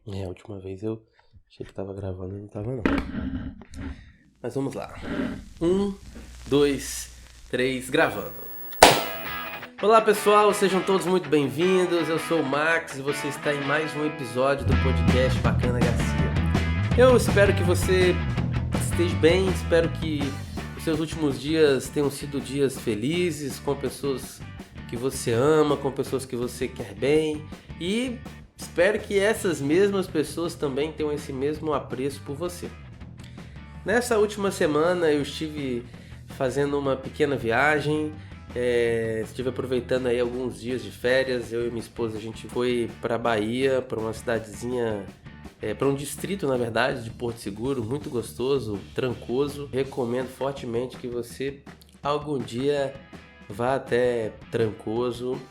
A última vez eu achei que tava gravando e não tava não. Mas vamos lá. 1, 2, 3, gravando. Olá pessoal, sejam todos muito bem-vindos. Eu sou o Max e você está em mais um episódio do podcast Bacana Garcia. Eu espero que você esteja bem, espero que os seus últimos dias tenham sido dias felizes, com pessoas que você ama, com pessoas que você quer bem, e espero que essas mesmas pessoas também tenham esse mesmo apreço por você. Nessa última semana eu estive fazendo uma pequena viagem, estive aproveitando aí alguns dias de férias. Eu e minha esposa, a gente foi para Bahia, para uma cidadezinha, para um distrito, na verdade, de Porto Seguro, muito gostoso, Trancoso. Recomendo fortemente que você algum dia vá até Trancoso.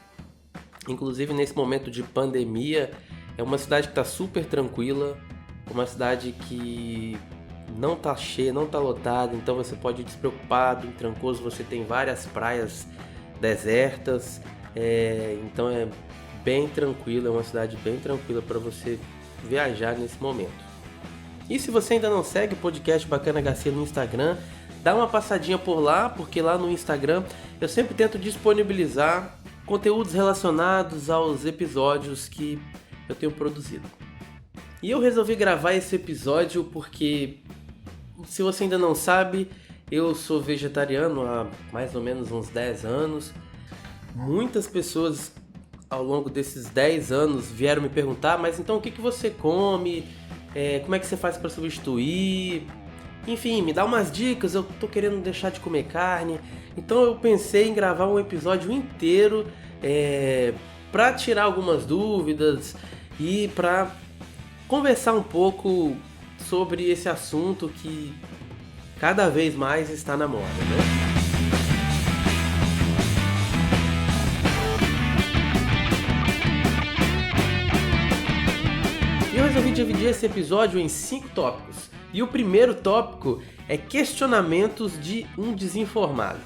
Inclusive nesse momento de pandemia, é uma cidade que está super tranquila, uma cidade que não está cheia, não está lotada, então você pode ir despreocupado. Em Trancoso você tem várias praias desertas, então é bem tranquila, é uma cidade bem tranquila para você viajar nesse momento. E se você ainda não segue o podcast Bacana Garcia no Instagram, dá uma passadinha por lá, porque lá no Instagram eu sempre tento disponibilizar conteúdos relacionados aos episódios que eu tenho produzido. E eu resolvi gravar esse episódio porque, se você ainda não sabe, eu sou vegetariano há mais ou menos uns 10 anos. Muitas pessoas ao longo desses 10 anos vieram me perguntar: mas então o que você come? Como é que você faz para substituir? Enfim, me dá umas dicas, eu tô querendo deixar de comer carne. Então eu pensei em gravar um episódio inteiro para tirar algumas dúvidas e para conversar um pouco sobre esse assunto que cada vez mais está na moda, né? E eu resolvi dividir esse episódio em 5 tópicos. E o primeiro tópico é questionamentos de um desinformado.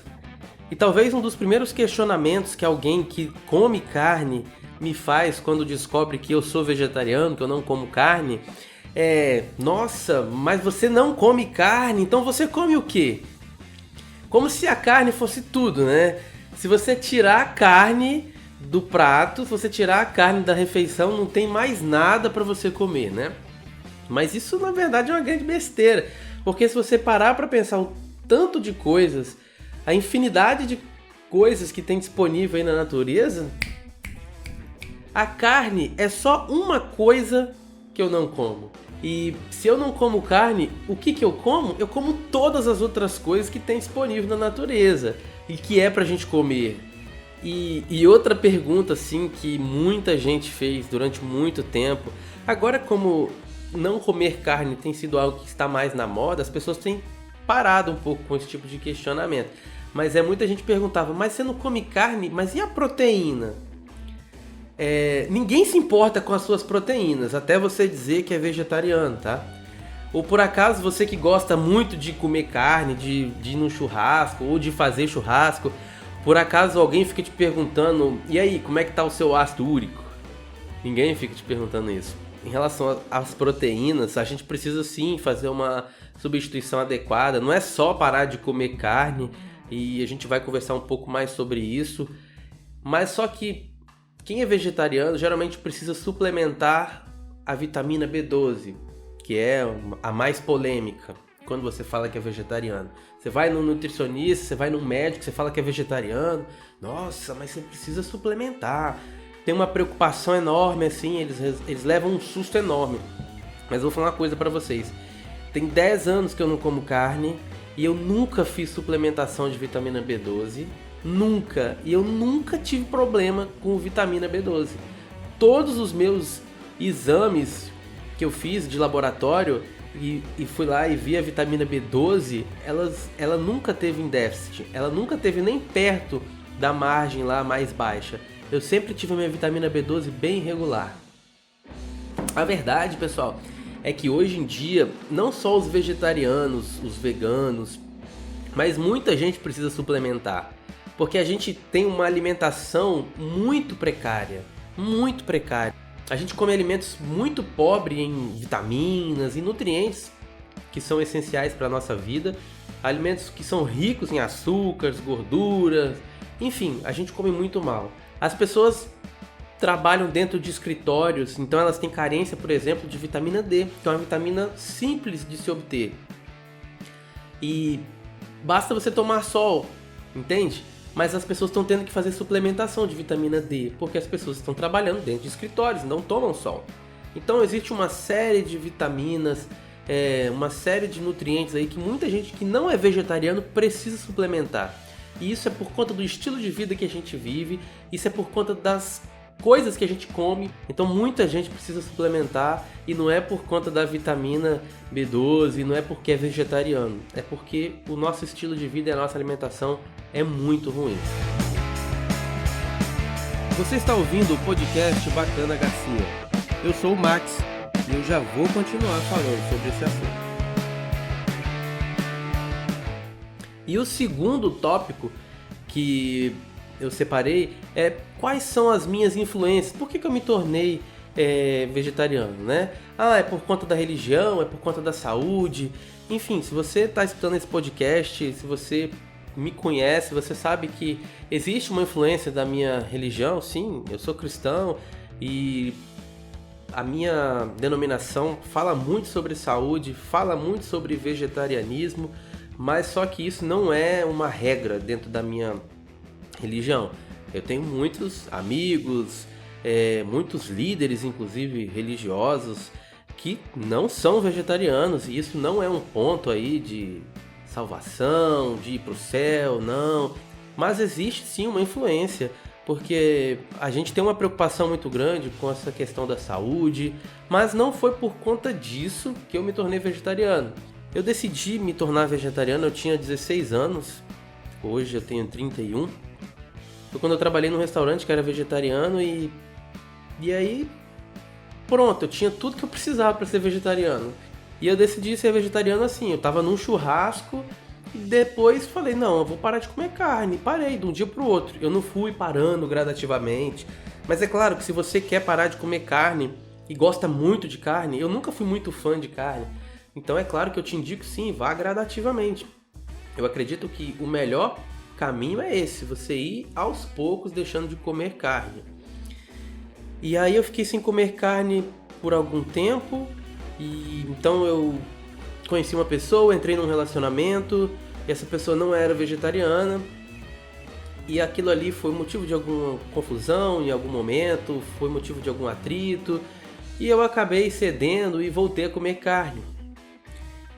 E talvez um dos primeiros questionamentos que alguém que come carne me faz quando descobre que eu sou vegetariano, que eu não como carne, nossa, mas você não come carne, então você come o quê? Como se a carne fosse tudo, né? Se você tirar a carne do prato, se você tirar a carne da refeição, não tem mais nada para você comer, né? Mas isso na verdade é uma grande besteira, porque se você parar para pensar o tanto de coisas, a infinidade de coisas que tem disponível aí na natureza, a carne é só uma coisa que eu não como. E se eu não como carne, o que eu como? Eu como todas as outras coisas que tem disponível na natureza e que é pra gente comer. E outra pergunta assim que muita gente fez durante muito tempo, agora como não comer carne tem sido algo que está mais na moda, as pessoas têm parado um pouco com esse tipo de questionamento. Mas muita gente perguntava: mas você não come carne? Mas e a proteína? Ninguém se importa com as suas proteínas, até você dizer que é vegetariano, tá? Ou por acaso você que gosta muito de comer carne, de ir no churrasco ou de fazer churrasco, por acaso alguém fica te perguntando: e aí, como é que tá o seu ácido úrico? Ninguém fica te perguntando isso. Em relação às proteínas, a gente precisa sim fazer uma substituição adequada. Não é só parar de comer carne, e a gente vai conversar um pouco mais sobre isso. Mas só que quem é vegetariano geralmente precisa suplementar a vitamina B12, que é a mais polêmica quando você fala que é vegetariano. Você vai no nutricionista, você vai no médico, você fala que é vegetariano. Nossa, mas você precisa suplementar. Tem uma preocupação enorme, assim, eles levam um susto enorme. Mas eu vou falar uma coisa pra vocês. Tem 10 anos que eu não como carne e eu nunca fiz suplementação de vitamina B12. Nunca. E eu nunca tive problema com vitamina B12. Todos os meus exames que eu fiz de laboratório e fui lá e vi a vitamina B12, ela nunca teve em déficit. Ela nunca teve nem perto da margem lá mais baixa. Eu sempre tive a minha vitamina B12 bem regular. A verdade, pessoal, é que hoje em dia, não só os vegetarianos, os veganos, mas muita gente precisa suplementar. Porque a gente tem uma alimentação muito precária. Muito precária. A gente come alimentos muito pobres em vitaminas e nutrientes que são essenciais para a nossa vida, alimentos que são ricos em açúcares, gorduras, enfim, a gente come muito mal. As pessoas trabalham dentro de escritórios, então elas têm carência, por exemplo, de vitamina D, que é uma vitamina simples de se obter. E basta você tomar sol, entende? Mas as pessoas estão tendo que fazer suplementação de vitamina D, porque as pessoas estão trabalhando dentro de escritórios, não tomam sol. Então existe uma série de vitaminas, uma série de nutrientes aí que muita gente que não é vegetariano precisa suplementar. E isso é por conta do estilo de vida que a gente vive, isso é por conta das coisas que a gente come. Então muita gente precisa suplementar, e não é por conta da vitamina B12, não é porque é vegetariano, é porque o nosso estilo de vida e a nossa alimentação é muito ruim. Você está ouvindo o podcast Bacana Garcia. Eu sou o Max e eu já vou continuar falando sobre esse assunto. E o segundo tópico que eu separei é quais são as minhas influências. Por que eu me tornei vegetariano, né? É por conta da religião, é por conta da saúde. Enfim, se você está escutando esse podcast, se você me conhece, você sabe que existe uma influência da minha religião. Sim, eu sou cristão e a minha denominação fala muito sobre saúde, fala muito sobre vegetarianismo, mas só que isso não é uma regra dentro da minha religião. Eu tenho muitos amigos, muitos líderes, inclusive religiosos, que não são vegetarianos, e isso não é um ponto aí de salvação, de ir para o céu, não. Mas existe sim uma influência, porque a gente tem uma preocupação muito grande com essa questão da saúde, mas não foi por conta disso que eu me tornei vegetariano. Eu decidi me tornar vegetariano, eu tinha 16 anos, hoje eu tenho 31. Foi quando eu trabalhei num restaurante que era vegetariano e aí pronto, eu tinha tudo que eu precisava para ser vegetariano. E eu decidi ser vegetariano assim, eu tava num churrasco e depois falei, não, eu vou parar de comer carne. Parei de um dia pro outro, eu não fui parando gradativamente. Mas é claro que se você quer parar de comer carne e gosta muito de carne, eu nunca fui muito fã de carne, então é claro que eu te indico sim, vá gradativamente. Eu acredito que o melhor caminho é esse, você ir aos poucos deixando de comer carne. E aí eu fiquei sem comer carne por algum tempo, e então eu conheci uma pessoa, entrei num relacionamento, e essa pessoa não era vegetariana, e aquilo ali foi motivo de alguma confusão em algum momento, foi motivo de algum atrito, e eu acabei cedendo e voltei a comer carne.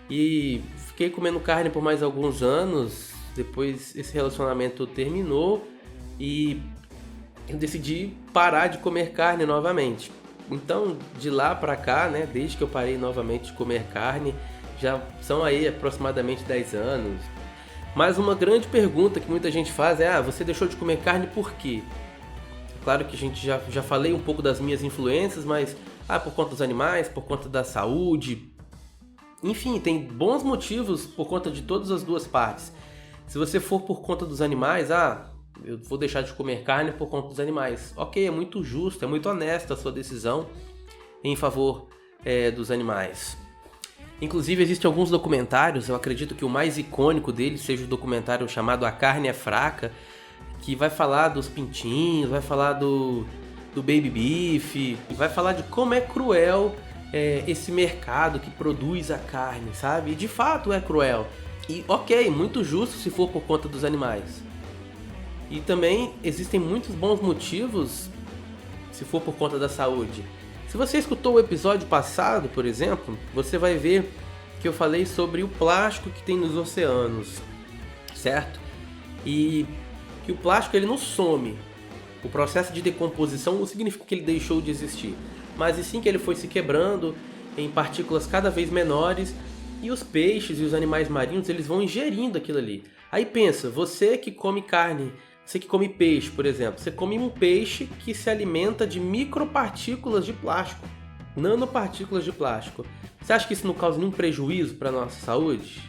E fiquei comendo carne por mais alguns anos. Depois esse relacionamento terminou e eu decidi parar de comer carne novamente. Então, de lá pra cá, né, desde que eu parei novamente de comer carne, já são aí aproximadamente 10 anos. Mas uma grande pergunta que muita gente faz é: você deixou de comer carne por quê? Claro que a gente já falei um pouco das minhas influências, mas por conta dos animais, por conta da saúde. Enfim, tem bons motivos por conta de todas as duas partes. Se você for por conta dos animais, eu vou deixar de comer carne por conta dos animais. Ok, é muito justo, é muito honesta a sua decisão em favor dos animais. Inclusive existem alguns documentários, eu acredito que o mais icônico deles seja o documentário chamado A Carne é Fraca, que vai falar dos pintinhos, vai falar do baby beef, vai falar de como é cruel esse mercado que produz a carne, sabe? E de fato é cruel. E ok, muito justo se for por conta dos animais. E também existem muitos bons motivos se for por conta da saúde. Se você escutou o episódio passado, por exemplo, você vai ver que eu falei sobre o plástico que tem nos oceanos, certo? E que o plástico ele não some. O processo de decomposição não significa que ele deixou de existir, mas e sim que ele foi se quebrando em partículas cada vez menores e os peixes e os animais marinhos eles vão ingerindo aquilo ali. Aí pensa, você que come carne, você que come peixe, por exemplo, você come um peixe que se alimenta de micropartículas de plástico, nanopartículas de plástico. Você acha que isso não causa nenhum prejuízo para a nossa saúde?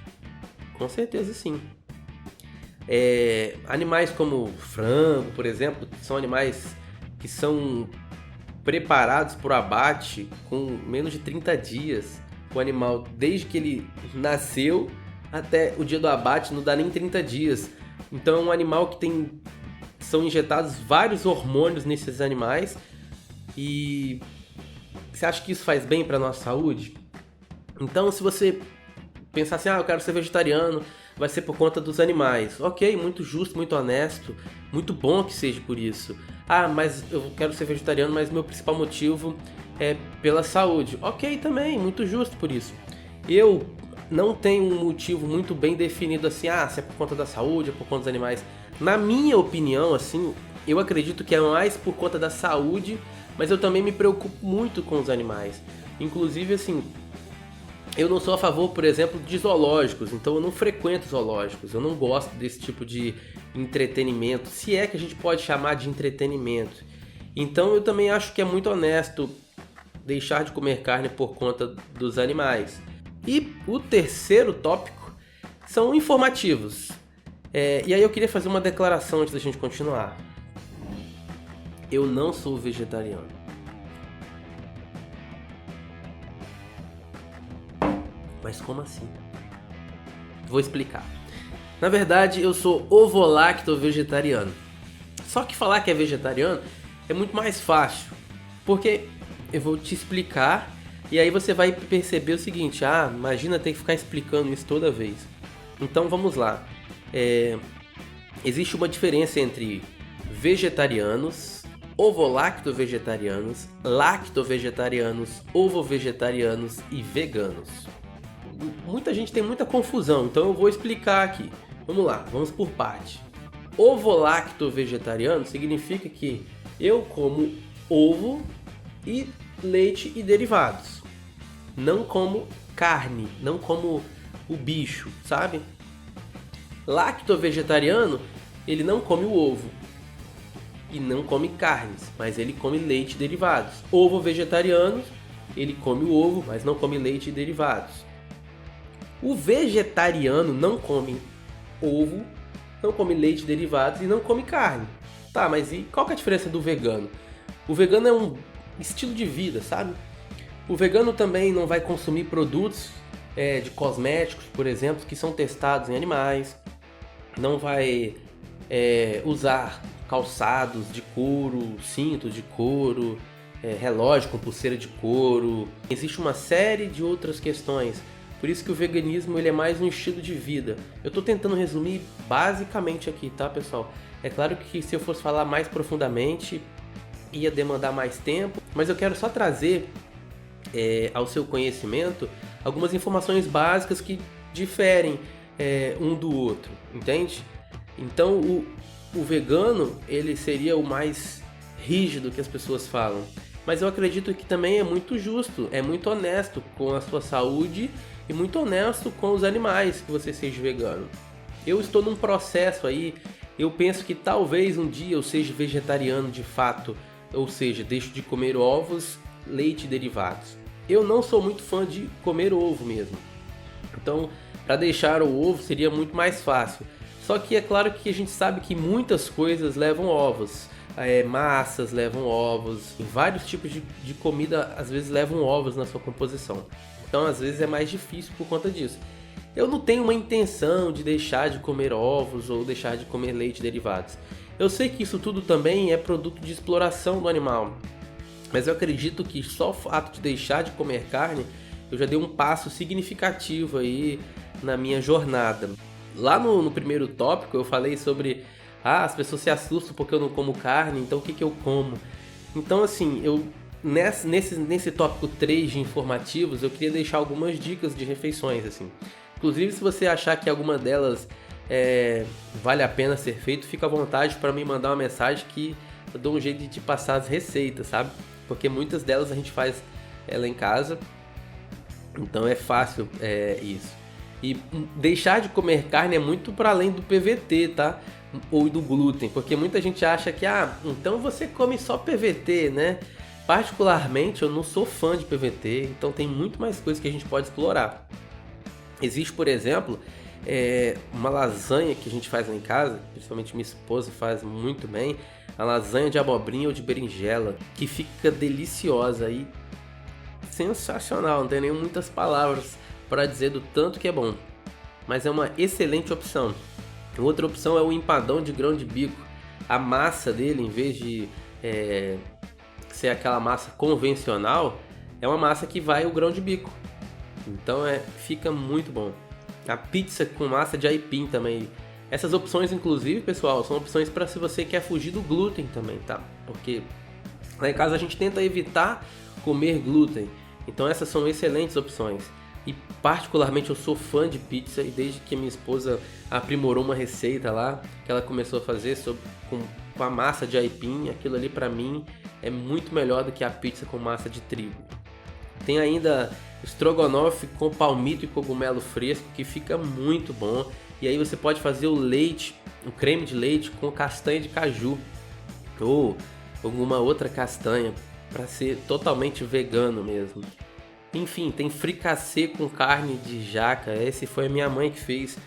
Com certeza sim. Animais como frango, por exemplo, que são animais que são preparados para o abate com menos de 30 dias. O animal, desde que ele nasceu até o dia do abate, não dá nem 30 dias. Então é um animal que são injetados vários hormônios nesses animais. E você acha que isso faz bem para a nossa saúde? Então, se você pensar assim, eu quero ser vegetariano, vai ser por conta dos animais. Ok, muito justo, muito honesto, muito bom que seja por isso. Mas eu quero ser vegetariano, mas meu principal motivo é pela saúde. Ok, também, muito justo por isso. Eu não tenho um motivo muito bem definido assim, se é por conta da saúde, é por conta dos animais. Na minha opinião, assim, eu acredito que é mais por conta da saúde, mas eu também me preocupo muito com os animais. Inclusive, assim, eu não sou a favor, por exemplo, de zoológicos, então eu não frequento zoológicos, eu não gosto desse tipo de entretenimento, se é que a gente pode chamar de entretenimento. Então eu também acho que é muito honesto deixar de comer carne por conta dos animais. E o terceiro tópico são informativos. E aí eu queria fazer uma declaração antes da gente continuar. Eu não sou vegetariano. Mas como assim? Vou explicar. Na verdade, eu sou ovo-lacto-vegetariano. Só que falar que é vegetariano é muito mais fácil. Porque eu vou te explicar e aí você vai perceber o seguinte. Imagina ter que ficar explicando isso toda vez. Então vamos lá. Existe uma diferença entre vegetarianos, ovo-lacto-vegetarianos, lacto-vegetarianos, ovo-vegetarianos e veganos. Muita gente tem muita confusão, então eu vou explicar aqui. Vamos lá, vamos por parte. Ovo-lacto-vegetariano significa que eu como ovo e leite e derivados. Não como carne, não como o bicho, sabe? Lacto-vegetariano, ele não come o ovo e não come carnes, mas ele come leite e derivados. Ovo-vegetariano, ele come o ovo, mas não come leite e derivados. O vegetariano não come ovo, não come leite e derivados e não come carne. Tá, mas e qual que é a diferença do vegano? O vegano é um estilo de vida, sabe? O vegano também não vai consumir produtos de cosméticos, por exemplo, que são testados em animais. Não vai usar calçados de couro, cintos de couro, relógio com pulseira de couro. Existe uma série de outras questões. Por isso que o veganismo ele é mais um estilo de vida. Eu estou tentando resumir basicamente aqui, tá, pessoal? É claro que se eu fosse falar mais profundamente, ia demandar mais tempo, mas eu quero só trazer ao seu conhecimento algumas informações básicas que diferem um do outro, entende? Então, o vegano, ele seria o mais rígido que as pessoas falam. Mas eu acredito que também é muito justo, é muito honesto com a sua saúde e muito honesto com os animais que você seja vegano. Eu estou num processo aí, eu penso que talvez um dia eu seja vegetariano de fato, ou seja, deixo de comer ovos, leite e derivados. Eu não sou muito fã de comer ovo mesmo. Então, para deixar o ovo seria muito mais fácil. Só que é claro que a gente sabe que muitas coisas levam ovos. Massas levam ovos, vários tipos de comida às vezes levam ovos na sua composição. Então às vezes é mais difícil por conta disso. Eu não tenho uma intenção de deixar de comer ovos ou deixar de comer leite e derivados. Eu sei que isso tudo também é produto de exploração do animal. Mas eu acredito que só o fato de deixar de comer carne, eu já dei um passo significativo aí na minha jornada. Lá no primeiro tópico eu falei sobre as pessoas se assustam porque eu não como carne, então o que eu como? Então assim, nesse tópico 3 de informativos, eu queria deixar algumas dicas de refeições, assim. Inclusive, se você achar que alguma delas vale a pena ser feito, fica à vontade para me mandar uma mensagem que eu dou um jeito de te passar as receitas, sabe? Porque muitas delas a gente faz ela em casa, então é fácil isso. E deixar de comer carne é muito para além do PVT, tá? Ou do glúten, porque muita gente acha que então você come só PVT, né? Particularmente eu não sou fã de PVT, então tem muito mais coisas que a gente pode explorar. Existe, por exemplo, uma lasanha que a gente faz lá em casa, principalmente minha esposa faz muito bem, a lasanha de abobrinha ou de berinjela, que fica deliciosa e sensacional, não tenho nem muitas palavras para dizer do tanto que é bom, mas é uma excelente opção. Outra opção é o empadão de grão de bico. A massa dele, em vez de ser aquela massa convencional, é uma massa que vai o grão de bico, então fica muito bom. A pizza com massa de aipim também. Essas opções, inclusive, pessoal, são opções para se você quer fugir do glúten também, tá? Porque lá em casa a gente tenta evitar comer glúten, então essas são excelentes opções. E particularmente eu sou fã de pizza, e desde que minha esposa aprimorou uma receita lá, que ela começou a fazer com a massa de aipim, aquilo ali pra mim é muito melhor do que a pizza com massa de trigo. Tem ainda estrogonofe com palmito e cogumelo fresco, que fica muito bom. E aí você pode fazer o creme de leite com castanha de caju ou alguma outra castanha, para ser totalmente vegano mesmo. Enfim, tem fricassê com carne de jaca. Esse foi a minha mãe que fez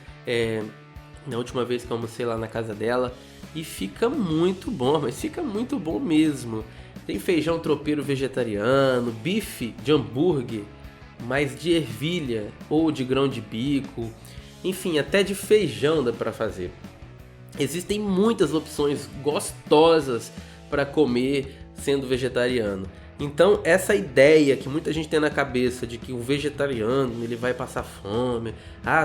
na última vez que eu almocei lá na casa dela, e fica muito bom, mas fica muito bom mesmo. Tem feijão tropeiro vegetariano, bife de hambúrguer, mas de ervilha ou de grão de bico, enfim, até de feijão dá para fazer. Existem muitas opções gostosas para comer sendo vegetariano. Então essa ideia que muita gente tem na cabeça de que o vegetariano ele vai passar fome,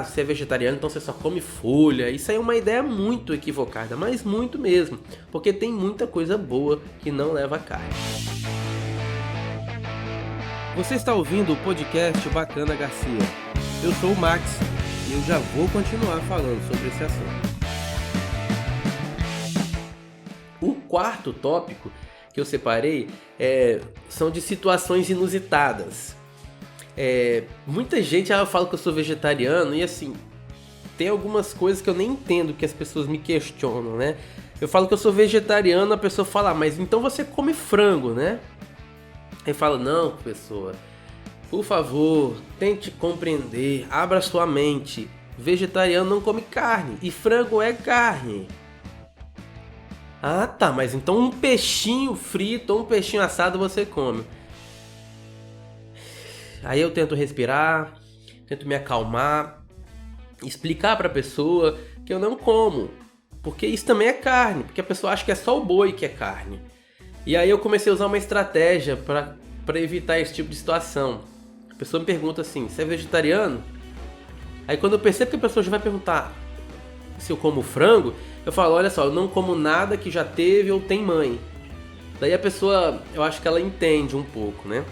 você é vegetariano então você só come folha, isso aí é uma ideia muito equivocada, mas muito mesmo, porque tem muita coisa boa que não leva carne. Você está ouvindo o podcast Bacana Garcia. Eu sou o Max e eu já vou continuar falando sobre esse assunto. O quarto tópico que eu separei são de situações inusitadas. Muita gente fala que eu sou vegetariano e assim, tem algumas coisas que eu nem entendo que as pessoas me questionam, né? Eu falo que eu sou vegetariano, a pessoa fala, mas então você come frango, né? Eu falo, não, pessoa, por favor, tente compreender, abra sua mente. Vegetariano não come carne e frango é carne. Ah, tá, mas então um peixinho frito ou um peixinho assado você come. Aí eu tento respirar, tento me acalmar, explicar pra pessoa que eu não como, porque isso também é carne, porque a pessoa acha que é só o boi que é carne. E aí eu comecei a usar uma estratégia pra evitar esse tipo de situação. A pessoa me pergunta assim, você é vegetariano? Aí quando eu percebo que a pessoa já vai perguntar se eu como frango, eu falo, olha só, eu não como nada que já teve ou tem mãe. Daí a pessoa, eu acho que ela entende um pouco, né?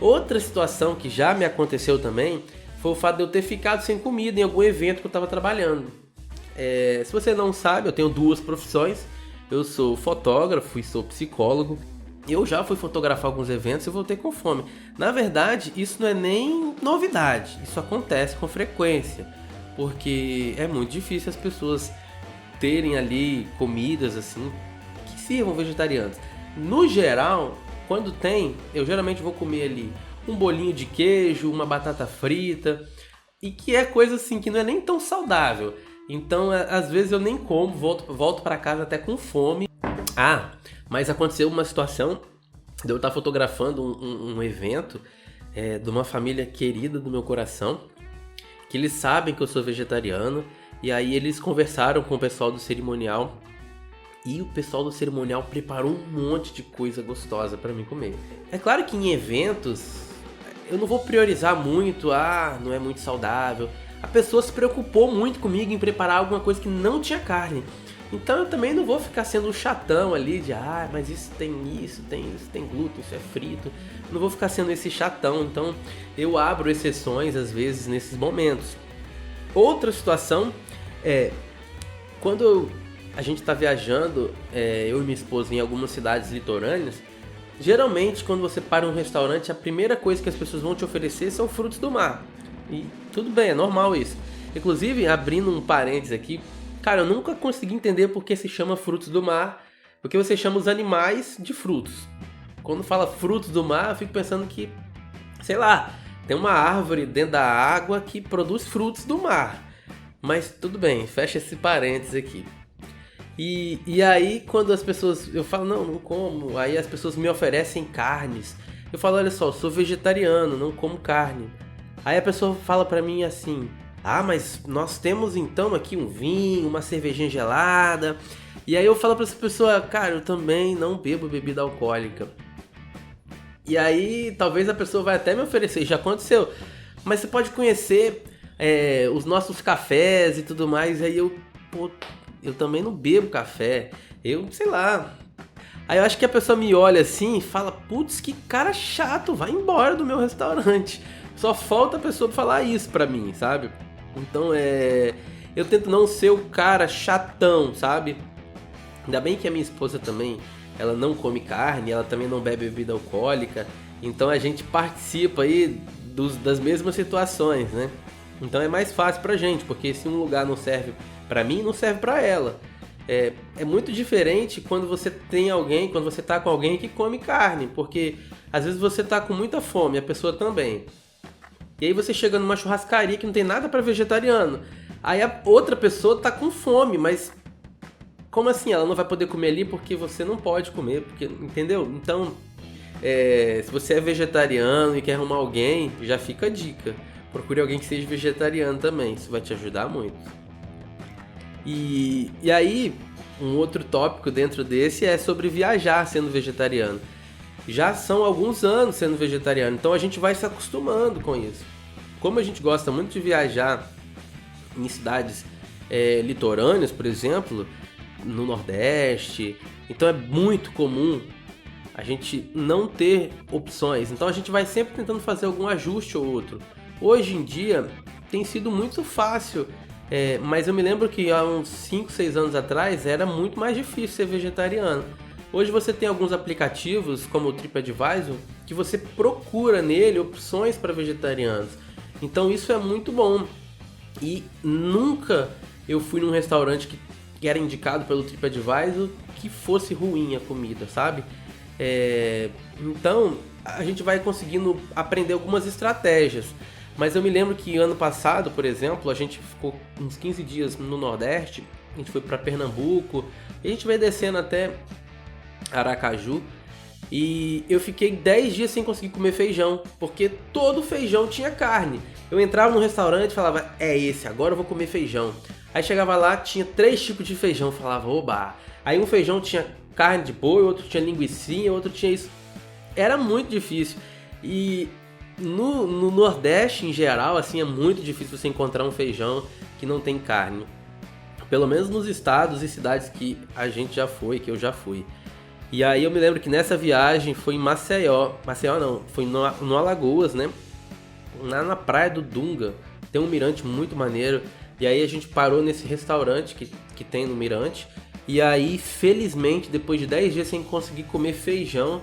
Outra situação que já me aconteceu também foi o fato de eu ter ficado sem comida em algum evento que eu estava trabalhando. Se você não sabe, eu tenho duas profissões. Eu sou fotógrafo e sou psicólogo. Eu já fui fotografar alguns eventos e voltei com fome. Na verdade, isso não é nem novidade. Isso acontece com frequência. Porque é muito difícil as pessoas terem ali comidas assim que sirvam vegetarianos. No geral, quando tem, eu geralmente vou comer ali um bolinho de queijo, uma batata frita, e que é coisa assim que não é nem tão saudável. Então, às vezes eu nem como, volto para casa até com fome. Mas aconteceu uma situação de eu estar fotografando um evento de uma família querida do meu coração, que eles sabem que eu sou vegetariano, e aí eles conversaram com o pessoal do cerimonial, e o pessoal do cerimonial preparou um monte de coisa gostosa para mim comer. É claro que em eventos eu não vou priorizar muito, não é muito saudável. A pessoa se preocupou muito comigo em preparar alguma coisa que não tinha carne. Então eu também não vou ficar sendo um chatão ali de mas isso, tem glúten, isso é frito. Não vou ficar sendo esse chatão, então eu abro exceções às vezes nesses momentos. Outra situação quando a gente está viajando, eu e minha esposa, em algumas cidades litorâneas, geralmente quando você para em um restaurante, a primeira coisa que as pessoas vão te oferecer são frutos do mar. E tudo bem, é normal isso. Inclusive, abrindo um parênteses aqui, cara, eu nunca consegui entender por que se chama frutos do mar, porque você chama os animais de frutos. Quando fala frutos do mar, eu fico pensando que, sei lá, tem uma árvore dentro da água que produz frutos do mar. Mas tudo bem, fecha esse parênteses aqui. E aí, quando as pessoas... Eu falo, não como. Aí as pessoas me oferecem carnes. Eu falo, olha só, eu sou vegetariano, não como carne. Aí a pessoa fala pra mim assim... Ah, mas nós temos então aqui um vinho, uma cervejinha gelada. E aí eu falo pra essa pessoa, cara, eu também não bebo bebida alcoólica. E aí talvez a pessoa vai até me oferecer, já aconteceu. Mas você pode conhecer os nossos cafés e tudo mais. Aí eu também não bebo café. Eu, sei lá. Aí eu acho que a pessoa me olha assim e fala, putz, que cara chato, vai embora do meu restaurante. Só falta a pessoa falar isso pra mim, sabe? Então eu tento não ser o cara chatão, sabe? Ainda bem que a minha esposa também, ela não come carne, ela também não bebe bebida alcoólica. Então a gente participa aí das mesmas situações, né? Então é mais fácil pra gente, porque se um lugar não serve pra mim, não serve pra ela. É muito diferente quando você tá com alguém que come carne, porque às vezes você tá com muita fome, a pessoa também. E aí você chega numa churrascaria que não tem nada pra vegetariano. Aí a outra pessoa tá com fome, mas como assim? Ela não vai poder comer ali porque você não pode comer, porque, entendeu? Então, se você é vegetariano e quer arrumar alguém, já fica a dica. Procure alguém que seja vegetariano também, isso vai te ajudar muito. E aí, um outro tópico dentro desse é sobre viajar sendo vegetariano. Já são alguns anos sendo vegetariano, então a gente vai se acostumando com isso. Como a gente gosta muito de viajar em cidades litorâneas, por exemplo, no Nordeste, então é muito comum a gente não ter opções. Então a gente vai sempre tentando fazer algum ajuste ou outro. Hoje em dia tem sido muito fácil, mas eu me lembro que há uns 5, 6 anos atrás era muito mais difícil ser vegetariano. Hoje você tem alguns aplicativos, como o TripAdvisor, que você procura nele opções para vegetarianos. Então isso é muito bom. E nunca eu fui num restaurante que era indicado pelo TripAdvisor que fosse ruim a comida, sabe? Então a gente vai conseguindo aprender algumas estratégias. Mas eu me lembro que ano passado, por exemplo, a gente ficou uns 15 dias no Nordeste. A gente foi para Pernambuco. E a gente vai descendo até Aracaju, e eu fiquei 10 dias sem conseguir comer feijão, porque todo feijão tinha carne. Eu entrava no restaurante e falava, agora eu vou comer feijão. Aí chegava lá, tinha 3 tipos de feijão, falava, oba. Aí um feijão tinha carne de boi, outro tinha linguicinha, outro tinha isso. Era muito difícil. E no Nordeste, em geral, assim, é muito difícil você encontrar um feijão que não tem carne. Pelo menos nos estados e cidades que a gente já foi, que eu já fui. E aí eu me lembro que nessa viagem foi em Maceió não, foi no Alagoas, né? Lá na praia do Dunga, tem um mirante muito maneiro. E aí a gente parou nesse restaurante que tem no mirante. E aí, felizmente, depois de 10 dias sem conseguir comer feijão,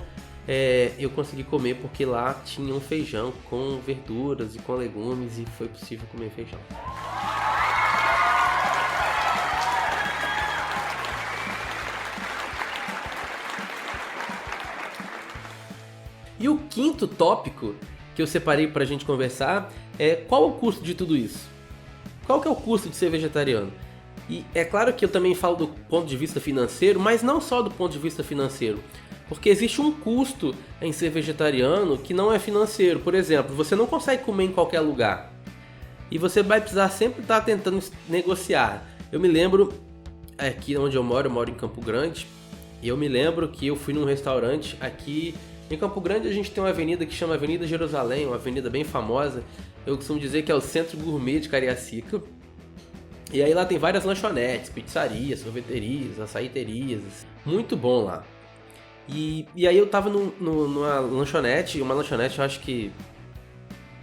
eu consegui comer porque lá tinha um feijão com verduras e com legumes e foi possível comer feijão. E o quinto tópico que eu separei pra gente conversar é qual o custo de tudo isso? Qual que é o custo de ser vegetariano? E é claro que eu também falo do ponto de vista financeiro, mas não só do ponto de vista financeiro. Porque existe um custo em ser vegetariano que não é financeiro. Por exemplo, você não consegue comer em qualquer lugar. E você vai precisar sempre estar tentando negociar. Eu me lembro, aqui onde eu moro em Campo Grande, e eu me lembro que eu fui num restaurante aqui em Campo Grande. A gente tem uma avenida que chama Avenida Jerusalém, uma avenida bem famosa. Eu costumo dizer que é o centro gourmet de Cariacica. E aí lá tem várias lanchonetes, pizzarias, sorveterias, açaiterias. Muito bom lá. E aí eu tava numa lanchonete, eu acho que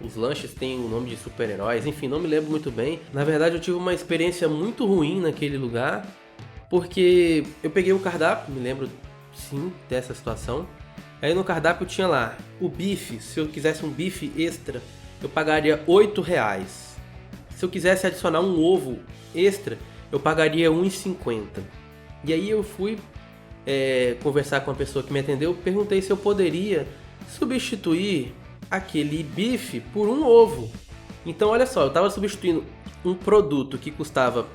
os lanches têm o nome de super-heróis, enfim, não me lembro muito bem. Na verdade eu tive uma experiência muito ruim naquele lugar, porque eu peguei o cardápio, me lembro sim dessa situação. Aí no cardápio tinha lá, o bife, se eu quisesse um bife extra, eu pagaria R$8. Se eu quisesse adicionar um ovo extra, eu pagaria R$1,50. E aí eu fui conversar com a pessoa que me atendeu, perguntei se eu poderia substituir aquele bife por um ovo. Então olha só, eu estava substituindo um produto que custava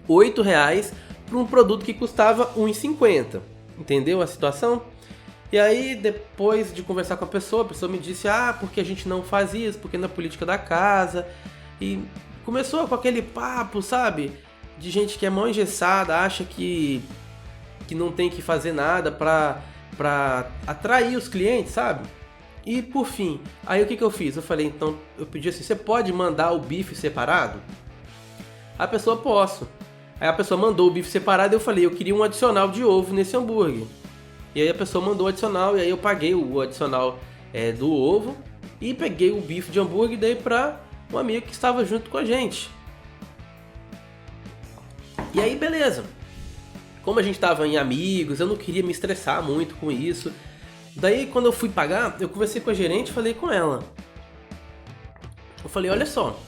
R$8 para um produto que custava R$1,50. Entendeu a situação? E aí, depois de conversar com a pessoa me disse, porque a gente não faz isso, porque não é política da casa. E começou com aquele papo, sabe? De gente que é mão engessada, acha que não tem que fazer nada pra atrair os clientes, sabe? E por fim, aí o que eu fiz? Eu falei, então, eu pedi assim, você pode mandar o bife separado? A pessoa, posso. Aí a pessoa mandou o bife separado e eu falei, eu queria um adicional de ovo nesse hambúrguer. E aí a pessoa mandou o adicional e aí eu paguei o adicional do ovo e peguei o bife de hambúrguer e dei pra um amigo que estava junto com a gente. E aí beleza. Como a gente estava em amigos, eu não queria me estressar muito com isso. Daí quando eu fui pagar, eu conversei com a gerente e falei com ela. Eu falei, olha só,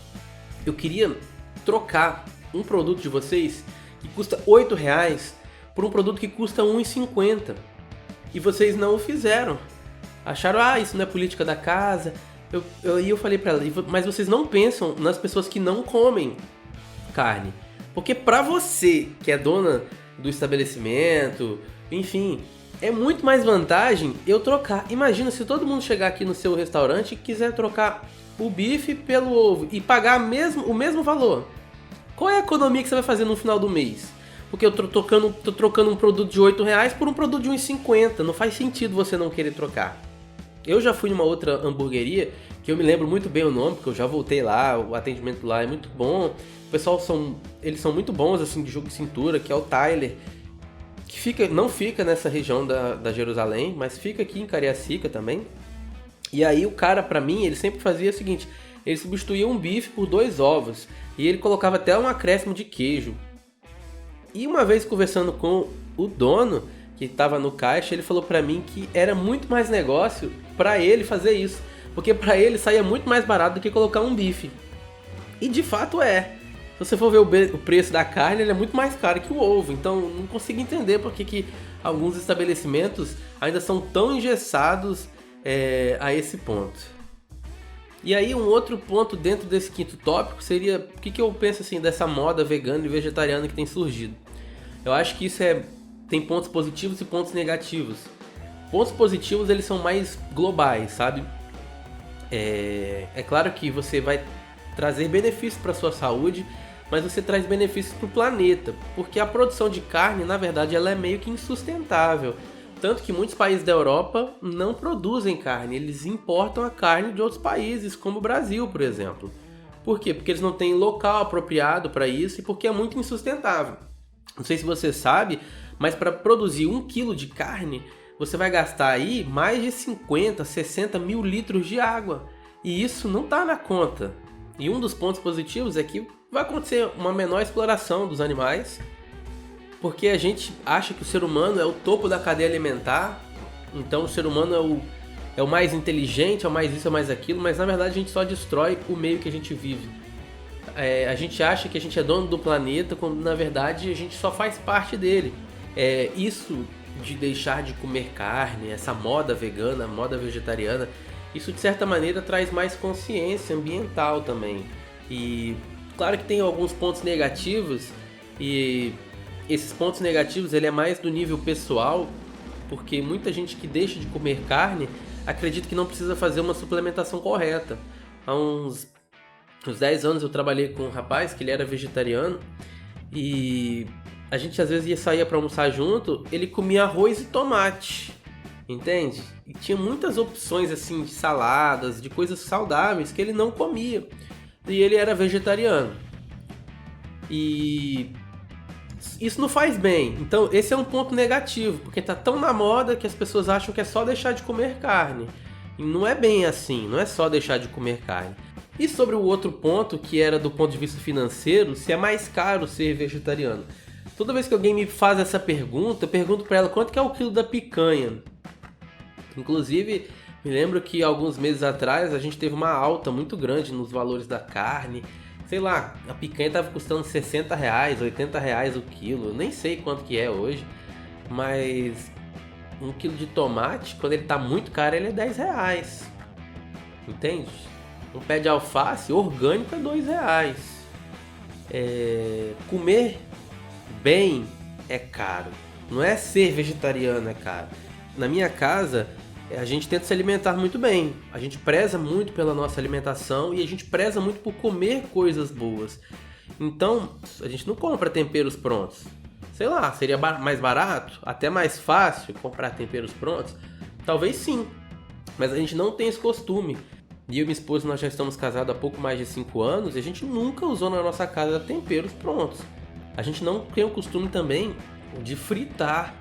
eu queria trocar um produto de vocês que custa R$8 por um produto que custa R$1,50. E vocês não o fizeram. Acharam, isso não é política da casa. Eu falei pra ela, mas vocês não pensam nas pessoas que não comem carne. Porque pra você, que é dona do estabelecimento, enfim, é muito mais vantagem eu trocar. Imagina se todo mundo chegar aqui no seu restaurante e quiser trocar o bife pelo ovo e pagar o mesmo valor. Qual é a economia que você vai fazer no final do mês? Porque eu tô trocando um produto de R$8 por um produto de R$1,50. Não faz sentido você não querer trocar. Eu já fui numa outra hamburgueria, que eu me lembro muito bem o nome, porque eu já voltei lá, o atendimento lá é muito bom. O pessoal eles são muito bons assim de jogo de cintura, que é o Tyler, que não fica nessa região da Jerusalém, mas fica aqui em Cariacica também. E aí o cara, pra mim, ele sempre fazia o seguinte, ele substituía um bife por 2 ovos, e ele colocava até um acréscimo de queijo. E uma vez conversando com o dono, que estava no caixa, ele falou pra mim que era muito mais negócio pra ele fazer isso, porque pra ele saía muito mais barato do que colocar um bife. E de fato é. Se você for ver o preço da carne, ele é muito mais caro que o ovo. Então não consigo entender por que alguns estabelecimentos ainda são tão engessados a esse ponto. E aí um outro ponto dentro desse quinto tópico seria o que eu penso assim dessa moda vegana e vegetariana que tem surgido. Eu acho que isso tem pontos positivos e pontos negativos. Pontos positivos, eles são mais globais, sabe? É claro que você vai trazer benefícios para a sua saúde, mas você traz benefícios para o planeta, porque a produção de carne, na verdade, ela é meio que insustentável. Tanto que muitos países da Europa não produzem carne, eles importam a carne de outros países, como o Brasil, por exemplo. Por quê? Porque eles não têm local apropriado para isso e porque é muito insustentável. Não sei se você sabe, mas para produzir 1 kg de carne, você vai gastar aí mais de 50, 60 mil litros de água. E isso não está na conta. E um dos pontos positivos é que vai acontecer uma menor exploração dos animais, porque a gente acha que o ser humano é o topo da cadeia alimentar, então o ser humano é o mais inteligente, é o mais isso, é o mais aquilo, mas na verdade a gente só destrói o meio que a gente vive. A gente acha que a gente é dono do planeta, quando na verdade a gente só faz parte dele. Isso de deixar de comer carne, essa moda vegana, moda vegetariana, isso de certa maneira traz mais consciência ambiental também. E claro que tem alguns pontos negativos, e esses pontos negativos ele é mais do nível pessoal, porque muita gente que deixa de comer carne acredita que não precisa fazer uma suplementação correta. Há uns 10 anos eu trabalhei com um rapaz que ele era vegetariano e a gente às vezes saía para almoçar junto, ele comia arroz e tomate, entende? E tinha muitas opções assim de saladas, de coisas saudáveis que ele não comia. E ele era vegetariano. E isso não faz bem. Então esse é um ponto negativo, porque tá tão na moda que as pessoas acham que é só deixar de comer carne. E não é bem assim, não é só deixar de comer carne. E sobre o outro ponto, que era do ponto de vista financeiro, se é mais caro ser vegetariano. Toda vez que alguém me faz essa pergunta, eu pergunto pra ela quanto que é o quilo da picanha. Inclusive, me lembro que alguns meses atrás a gente teve uma alta muito grande nos valores da carne. Sei lá, a picanha estava custando R$60, R$80 o quilo. Eu nem sei quanto que é hoje, mas 1 quilo de tomate, quando ele tá muito caro, ele é R$10. Entende? Um pé de alface orgânico é R$2. Comer bem é caro. Não é ser vegetariano é caro. Na minha casa, a gente tenta se alimentar muito bem. A gente preza muito pela nossa alimentação e a gente preza muito por comer coisas boas. Então, a gente não compra temperos prontos. Sei lá, seria mais barato, até mais fácil comprar temperos prontos? Talvez sim, mas a gente não tem esse costume. E eu e minha esposa, nós já estamos casados há pouco mais de 5 anos e a gente nunca usou na nossa casa temperos prontos. A gente não tem o costume também de fritar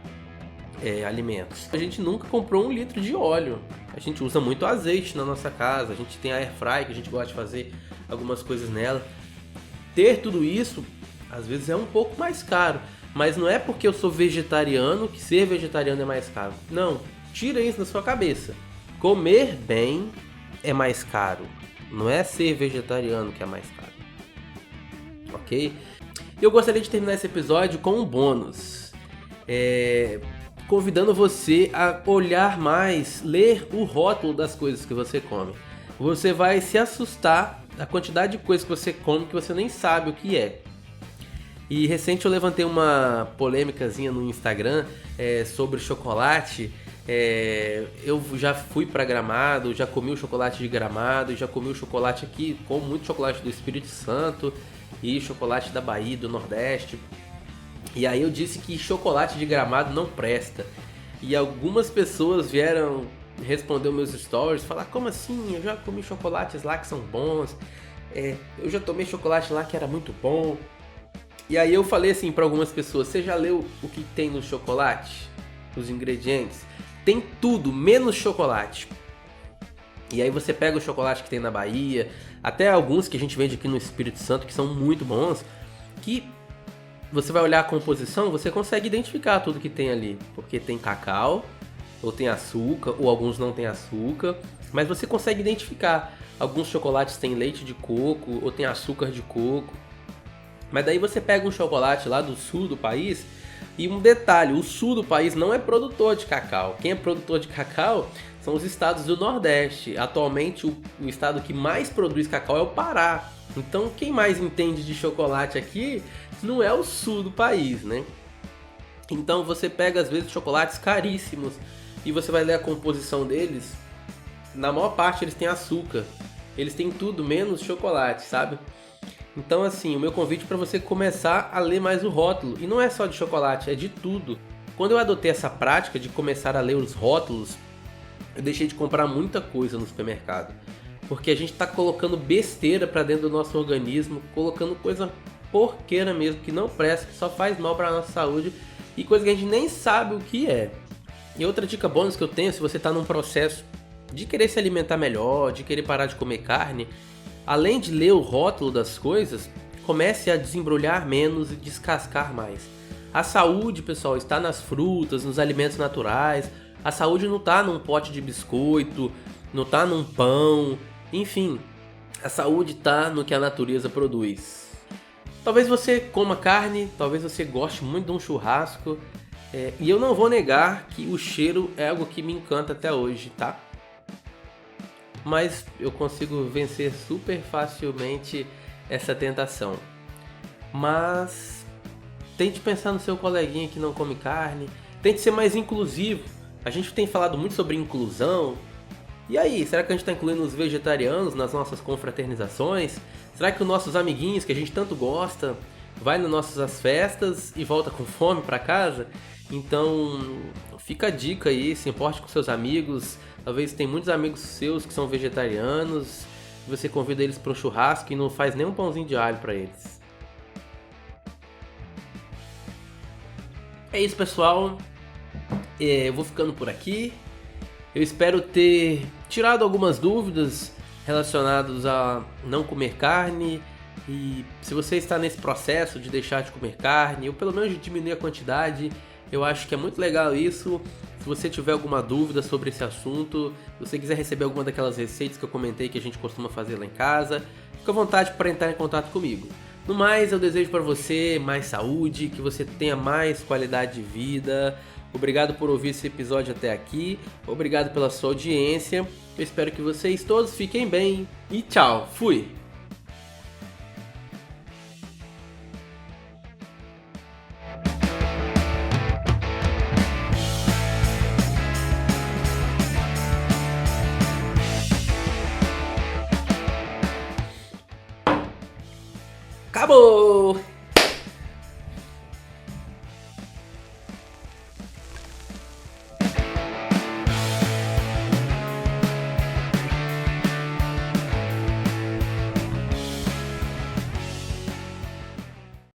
alimentos. A gente nunca comprou 1 litro de óleo. A gente usa muito azeite na nossa casa, a gente tem a airfryer que a gente gosta de fazer algumas coisas nela. Ter tudo isso, às vezes é um pouco mais caro, mas não é porque eu sou vegetariano que ser vegetariano é mais caro. Não, tira isso da sua cabeça. Comer bem é mais caro, não é ser vegetariano que é mais caro. Ok? Eu gostaria de terminar esse episódio com um bônus. Convidando você a olhar mais, ler o rótulo das coisas que você come. Você vai se assustar da quantidade de coisas que você come que você nem sabe o que é. E recente eu levantei uma polêmicazinha no Instagram sobre chocolate. Eu já fui para Gramado, já comi o chocolate de Gramado, já comi o chocolate aqui, como muito chocolate do Espírito Santo e chocolate da Bahia, do Nordeste. E aí eu disse que chocolate de Gramado não presta. E algumas pessoas vieram responder meus stories, falar: como assim? Eu já comi chocolates lá que são bons. Eu já tomei chocolate lá que era muito bom. E aí eu falei assim para algumas pessoas: você já leu o que tem no chocolate? Os ingredientes? Tem tudo, menos chocolate. E aí você pega o chocolate que tem na Bahia, até alguns que a gente vende aqui no Espírito Santo, que são muito bons, que você vai olhar a composição, você consegue identificar tudo que tem ali. Porque tem cacau, ou tem açúcar, ou alguns não tem açúcar. Mas você consegue identificar. Alguns chocolates têm leite de coco, ou tem açúcar de coco. Mas daí você pega um chocolate lá do sul do país, e um detalhe, o sul do país não é produtor de cacau. Quem é produtor de cacau são os estados do Nordeste. Atualmente o estado que mais produz cacau é o Pará. Então quem mais entende de chocolate aqui não é o sul do país, né? Então você pega às vezes chocolates caríssimos e você vai ler a composição deles, na maior parte eles têm açúcar. Eles têm tudo menos chocolate, sabe? Então assim, o meu convite para você começar a ler mais o rótulo. E não é só de chocolate, é de tudo. Quando eu adotei essa prática de começar a ler os rótulos, eu deixei de comprar muita coisa no supermercado. Porque a gente está colocando besteira para dentro do nosso organismo, colocando coisa porqueira mesmo, que não presta, que só faz mal para a nossa saúde e coisa que a gente nem sabe o que é. E outra dica bônus que eu tenho, se você está num processo de querer se alimentar melhor, de querer parar de comer carne, além de ler o rótulo das coisas, comece a desembrulhar menos e descascar mais. A saúde, pessoal, está nas frutas, nos alimentos naturais. A saúde não está num pote de biscoito, não está num pão, enfim. A saúde está no que a natureza produz. Talvez você coma carne, talvez você goste muito de um churrasco. E eu não vou negar que o cheiro é algo que me encanta até hoje, tá? Mas eu consigo vencer super facilmente essa tentação. Mas tente pensar no seu coleguinha que não come carne. Tente ser mais inclusivo. A gente tem falado muito sobre inclusão. E aí, será que a gente está incluindo os vegetarianos nas nossas confraternizações? Será que os nossos amiguinhos que a gente tanto gosta vai nas nossas festas e volta com fome para casa? Então, fica a dica aí, se importe com seus amigos. Talvez tem muitos amigos seus que são vegetarianos. Você convida eles para um churrasco e não faz nem um pãozinho de alho para eles. É isso, pessoal. Eu vou ficando por aqui. Eu espero ter tirado algumas dúvidas relacionadas a não comer carne. E se você está nesse processo de deixar de comer carne, ou pelo menos de diminuir a quantidade, eu acho que é muito legal isso. Se você tiver alguma dúvida sobre esse assunto, se você quiser receber alguma daquelas receitas que eu comentei que a gente costuma fazer lá em casa, fica à vontade para entrar em contato comigo. No mais, eu desejo para você mais saúde, que você tenha mais qualidade de vida. Obrigado por ouvir esse episódio até aqui. Obrigado pela sua audiência. Eu espero que vocês todos fiquem bem. E tchau. Fui! Acabou!